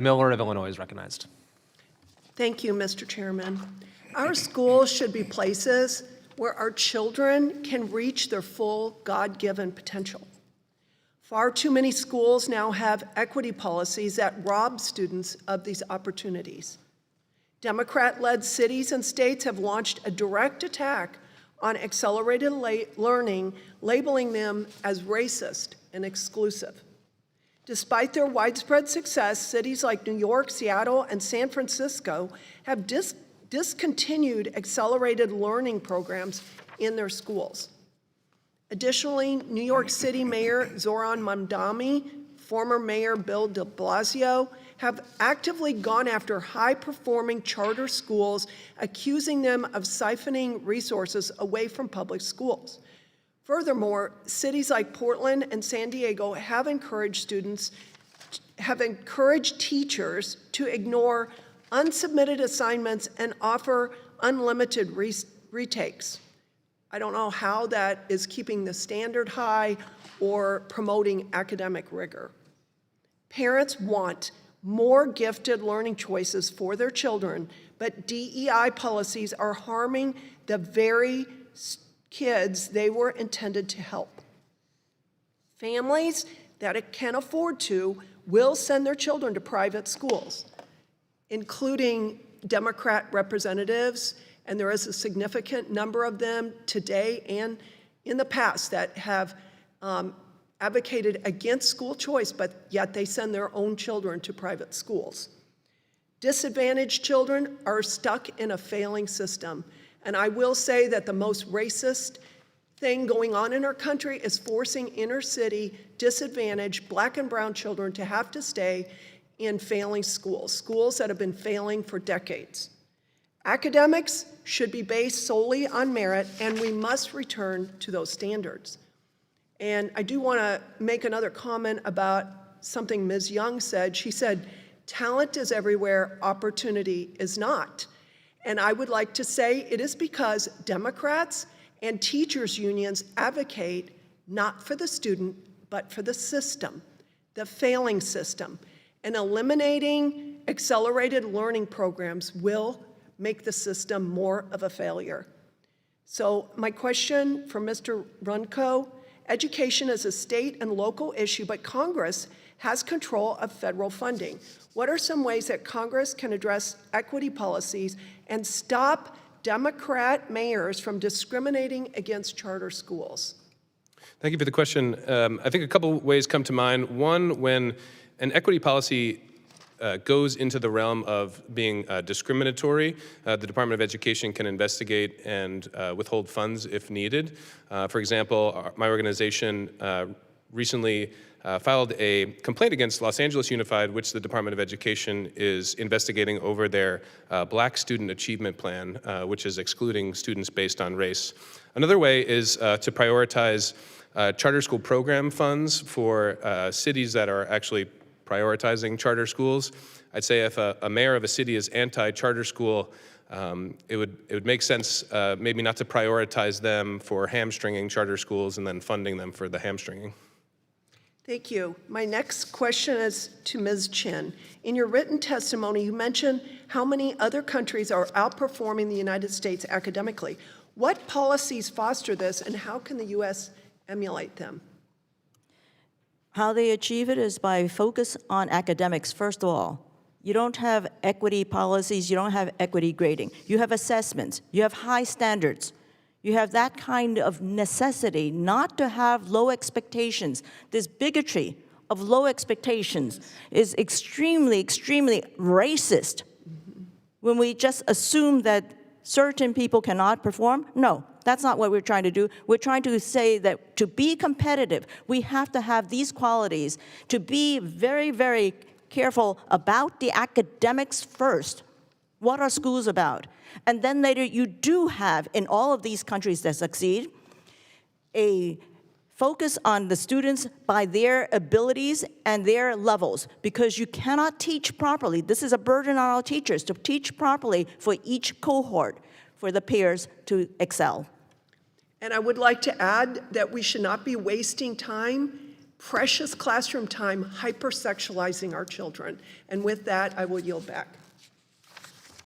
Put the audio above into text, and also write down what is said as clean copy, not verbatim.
Miller of Illinois is recognized. Thank you, Mr. Chairman. Our schools should be places where our children can reach their full God-given potential. Far too many schools now have equity policies that rob students of these opportunities. Democrat-led cities and states have launched a direct attack on accelerated learning, labeling them as racist and exclusive. Despite their widespread success, cities like New York, Seattle, and San Francisco have discontinued accelerated learning programs in their schools. Additionally, New York City Mayor Zoran Mamdani, former Mayor Bill de Blasio, have actively gone after high-performing charter schools, accusing them of siphoning resources away from public schools. Furthermore, cities like Portland and San Diego have encouraged teachers to ignore unsubmitted assignments and offer unlimited retakes. I don't know how that is keeping the standard high or promoting academic rigor. Parents want more gifted learning choices for their children, but DEI policies are harming the very kids they were intended to help. Families that can afford to will send their children to private schools, including Democrat representatives, and there is a significant number of them today and in the past that have advocated against school choice, but yet they send their own children to private schools. Disadvantaged children are stuck in a failing system. And I will say that the most racist thing going on in our country is forcing inner city, disadvantaged Black and brown children to have to stay in failing schools, schools that have been failing for decades. Academics should be based solely on merit, and we must return to those standards. And I do want to make another comment about something Ms. Young said. She said, talent is everywhere, opportunity is not. And I would like to say it is because Democrats and teachers' unions advocate not for the student, but for the system, the failing system. And eliminating accelerated learning programs will make the system more of a failure. So my question for Mr. Runco, education is a state and local issue, but Congress has control of federal funding. What are some ways that Congress can address equity policies and stop Democrat mayors from discriminating against charter schools? Thank you for the question. I think a couple ways come to mind. One, when an equity policy goes into the realm of being discriminatory, the Department of Education can investigate and withhold funds if needed. For example, my organization recently filed a complaint against Los Angeles Unified, which the Department of Education is investigating over their Black Student Achievement Plan, which is excluding students based on race. Another way is to prioritize charter school program funds for cities that are actually prioritizing charter schools. I'd say if a mayor of a city is anti-charter school, it would make sense maybe not to prioritize them for hamstringing charter schools and then funding them for the hamstringing. Thank you. My next question is to Ms. Chin. In your written testimony, you mentioned how many other countries are outperforming the United States academically. What policies foster this, and how can the U.S. emulate them? How they achieve it is by focus on academics, first of all. You don't have equity policies, you don't have equity grading. You have assessments, you have high standards. You have that kind of necessity not to have low expectations. This bigotry of low expectations is extremely, extremely racist. When we just assume that certain people cannot perform, no, that's not what we're trying to do. We're trying to say that to be competitive, we have to have these qualities, to be very, very careful about the academics first. What are schools about? And then later, you do have, in all of these countries that succeed, a focus on the students by their abilities and their levels, because you cannot teach properly. This is a burden on our teachers to teach properly for each cohort, for the peers to excel. And I would like to add that we should not be wasting time precious classroom time hypersexualizing our children. And with that, I will yield back.